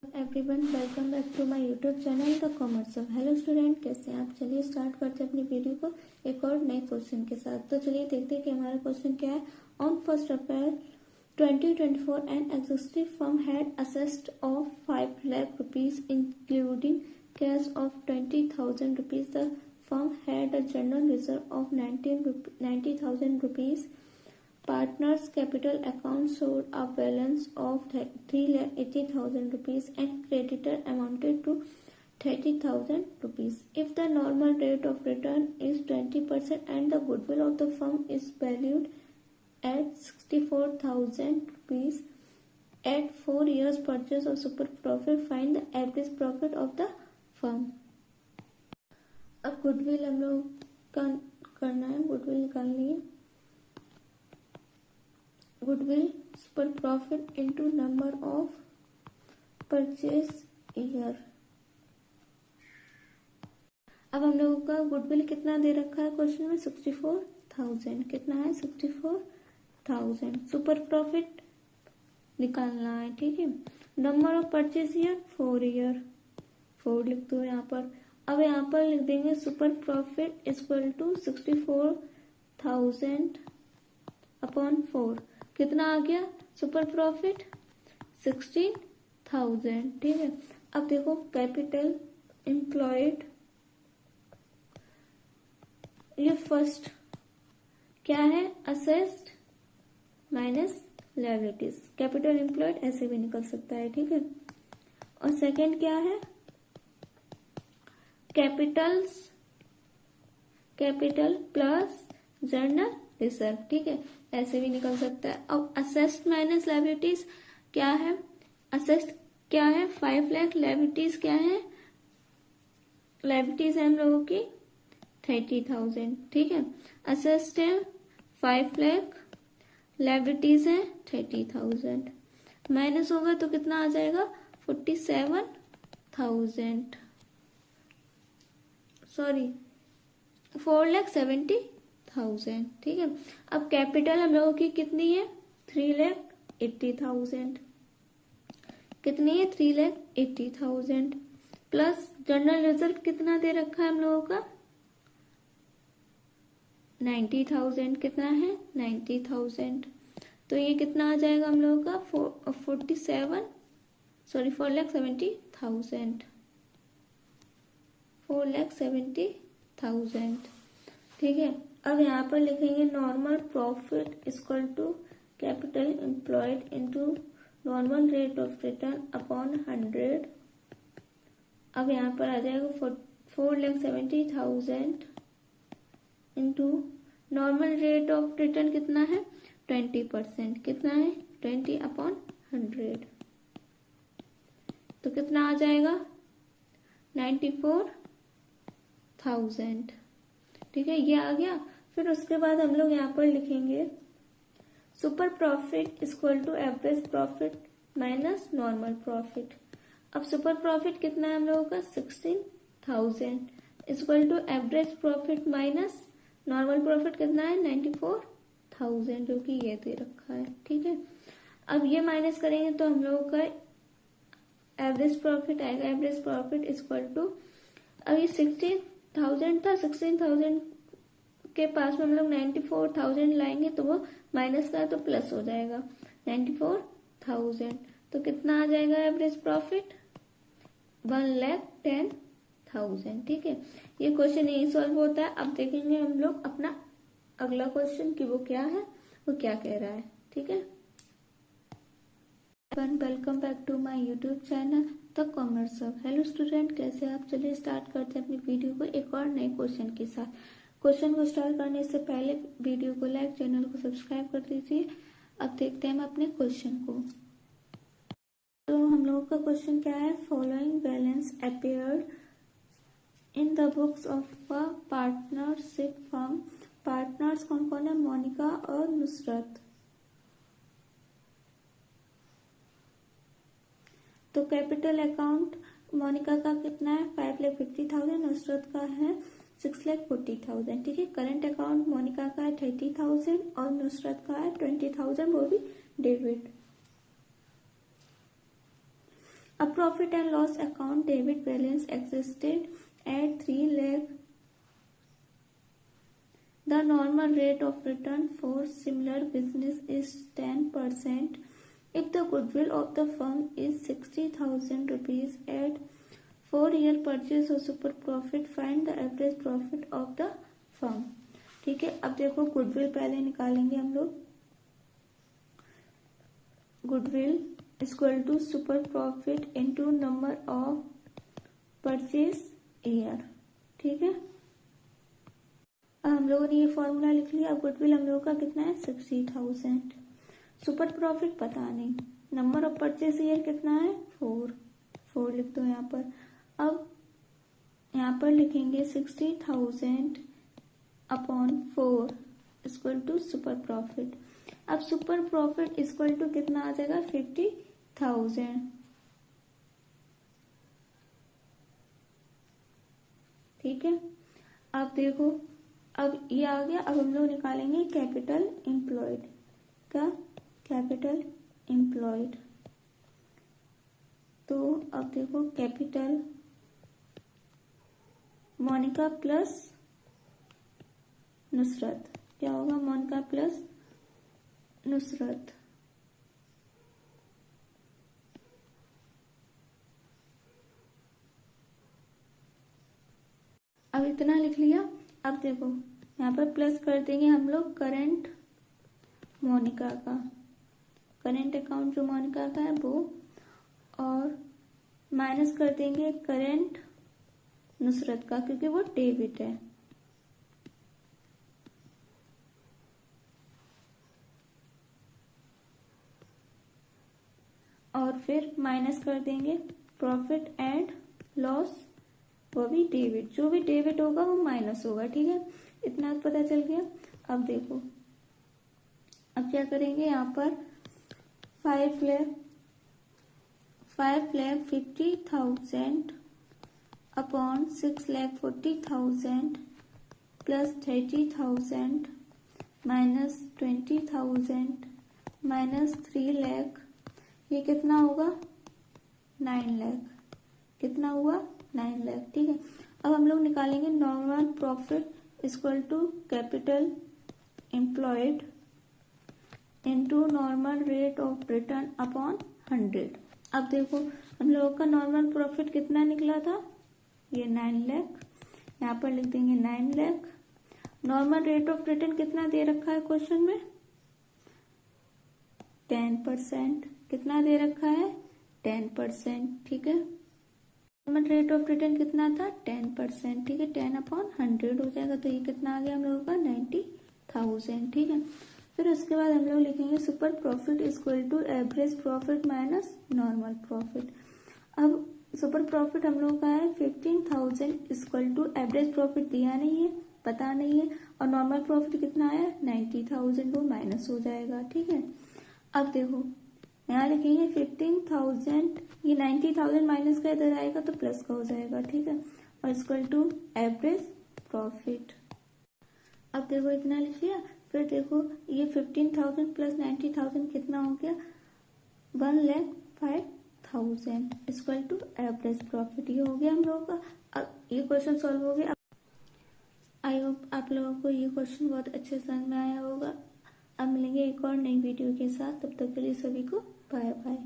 Everyone welcome back to my YouTube channel the commerce of. Hello student, कैसे हैं आप? चलिए स्टार्ट करते हैं अपनी वीडियो को एक और नए क्वेश्चन के साथ। तो चलिए देखते हैं कि हमारा क्वेश्चन क्या है। On 1 April 2024 an existing firm had assessed of 5 lakh rupees including cash of 20,000 rupees। The firm had a general reserve of 90,000 rupees. Partners' capital account showed a balance of 3,80,000 rupees and creditor amounted to 30,000 rupees. If the normal rate of return is 20% and the goodwill of the firm is valued at 64,000 rupees at 4 years purchase of super profit, find the average profit of the firm. अब goodwill हम लोग का करना है, goodwill निकालनी है। Goodwill super profit into number of purchase year. अब हम लोगों का गुडविल कितना दे रखा है क्वेश्चन में? 64,000। कितना है? 64,000। सुपर प्रॉफिट निकालना है, ठीक है। Number of purchase year 4 year, 4 लिख दो यहाँ पर। अब यहाँ पर लिख देंगे super profit equal to 64,000 upon 4। कितना आ गया सुपर प्रॉफिट? 16,000, ठीक है। अब देखो कैपिटल एम्प्लॉयड, ये फर्स्ट क्या है? Assessed minus liabilities. Capital employed ऐसे भी निकल सकता है, ठीक है। और सेकंड क्या है? कैपिटल प्लस जर्नल रिजर्व, ठीक है, ऐसे भी निकल सकता है। अब असेस्ड माइनस लायबिलिटीज क्या है? असेस्ड क्या है? 5 लाख। लायबिलिटीज क्या है? लायबिलिटीज है हम लोगों की 30,000, ठीक है। असेस्ड है 5 लाख, लायबिलिटीज है 30,000। माइनस होगा तो कितना आ जाएगा? 47,000, सॉरी 4,70,000, ठीक है। अब कैपिटल हम लोगों की कितनी है? 3,80,000। कितनी है? 3,80,000 प्लस जनरल रिजर्व कितना दे रखा है हम लोगों का? 90,000। कितना है? 90,000। तो ये कितना आ जाएगा हम लोगों का? 4,70,000, 4,70,000, ठीक है। अब यहाँ पर लिखेंगे normal profit equal to capital employed into normal rate of return upon 100। अब यहाँ पर आ जाएगा 4,70,000 into normal rate of return कितना है? 20%। कितना है? 20 अपॉन 100। तो कितना आ जाएगा? 94,000, ठीक है। ये आ गया। फिर उसके बाद हम लोग यहाँ पर लिखेंगे super profit equal to average profit minus normal profit. अब सुपर प्रॉफिट कितना है हम लोगों का? 16,000 equal to average profit minus normal profit कितना है? 94,000, जो कि ये दे रखा है, ठीक है। अब ये माइनस करेंगे तो हम लोगों का एवरेज प्रॉफिट आएगा। एवरेज प्रॉफिट इक्वल टू, अब ये 16,000 था, 16,000 के पास में हम लोग 94,000 लाएंगे तो वो माइनस का है तो प्लस हो जाएगा 94,000। तो कितना आ जाएगा एवरेज प्रॉफिट? 1,10,000, ठीक है। ये क्वेश्चन यही सॉल्व होता है। अब देखेंगे हम लोग अपना अगला क्वेश्चन कि वो क्या है, वो क्या कह रहा है, ठीक है। Welcome back to my YouTube channel the commerce of. Hello student, कैसे आप? चलिए स्टार्ट करते हैं अपनी वीडियो को एक और नए क्वेश्चन के साथ। क्वेश्चन को स्टार्ट करने से पहले वीडियो को लाइक, चैनल को सब्सक्राइब कर दीजिए। अब देखते हैं हम अपने क्वेश्चन को। तो हम लोगों का क्वेश्चन क्या है? Following balance appeared in the books of a partnership firm. Partners कौन कौन है? मोनिका और नुसरत। तो कैपिटल अकाउंट मोनिका का कितना है? 5,50,000। नुसरत का है 6,40,000, ठीक है। करंट अकाउंट मोनिका का है 30,000 और नुसरत का है 20,000, वो भी डेबिट। अब profit and loss account debit balance existed at 3 lakh. The normal rate of return for similar business is 10%. If the goodwill of the firm is 60,000 rupees at 4-year purchase or super profit, find the average profit of the firm. ठीक है, अब देखो goodwill पहले निकालेंगे हम लोग. Goodwill equal to super profit into number of purchase year. ठीक है, अब हम लोगों ने ये फॉर्मूला लिख लिया. अब गुडविल हम लोगों का कितना है 60,000. सुपर प्रॉफिट पता नहीं. नंबर ऑफ परचेज ईयर कितना है 4 लिख दो यहाँ पर. अब यहाँ पर लिखेंगे 60,000 upon 4 equal to super profit. अब सुपर प्रॉफिट इक्वल टू कितना आ जाएगा 50,000. ठीक है, अब देखो अब ये आ गया. अब हम लोग निकालेंगे कैपिटल एम्प्लॉयड का. कैपिटल एम्प्लॉयड तो अब देखो कैपिटल मोनिका प्लस नुसरत. क्या होगा मोनिका प्लस नुसरत. अब इतना लिख लिया. अब देखो यहाँ पर प्लस कर देंगे हम लोग करंट मोनिका का. करंट अकाउंट जो मोनिका का है वो, और माइनस कर देंगे करंट नुसरत का क्योंकि वो डेबिट है. और फिर माइनस कर देंगे प्रॉफिट एंड लॉस, वो भी डेबिट. जो भी डेबिट होगा वो माइनस होगा. ठीक है, इतना पता चल गया. अब देखो अब क्या करेंगे. यहाँ पर 5,50,000 upon 6,40,000 plus 30,000 minus 20,000 minus 3 lakh. ये कितना होगा 9 लाख. कितना हुआ 9 लाख. ठीक है, अब हम लोग निकालेंगे normal profit equal to capital employed into normal rate of return upon 100. अब देखो हम लोगों का नॉर्मल प्रॉफिट कितना निकला था, ये 9 लाख. यहाँ पर लिख देंगे 9 lakh. Normal rate of return कितना दे रखा है क्वेश्चन में 10%. कितना दे रखा है 10%. ठीक है, नॉर्मल रेट ऑफ रिटर्न कितना था 10%. ठीक है, 10 अपॉन 100 हो जाएगा. तो ये कितना आ गया हम लोगों का 90,000. ठीक है, फिर उसके बाद हम लोग लिखेंगे super profit equal to average profit minus normal profit. अब सुपर प्रॉफिट हम लोग का है 15,000 इक्वल टू एवरेज प्रॉफिट दिया नहीं है, पता नहीं है, और नॉर्मल प्रॉफिट कितना है 90,000, वो माइनस हो जाएगा. ठीक है, अब देखो यहाँ लिखेंगे 15,000, ये 90,000 माइनस का इधर आएगा तो प्लस का हो जाएगा. ठीक है, और इक्वल टू एवरेज प्रॉफिट. अब देखो इतना लिख लिया. फिर देखो ये 15,000 प्लस 90,000 कितना हो गया 1,05,000 इक्वल टू एवरेज प्रॉफिट. ये हो गया हम लोगों का. अब ये क्वेश्चन सॉल्व हो गया. आई होप आप लोगों को ये क्वेश्चन बहुत अच्छे समझ में आया होगा. अब मिलेंगे एक और नई वीडियो के साथ. तब तक के लिए सभी को बाय बाय.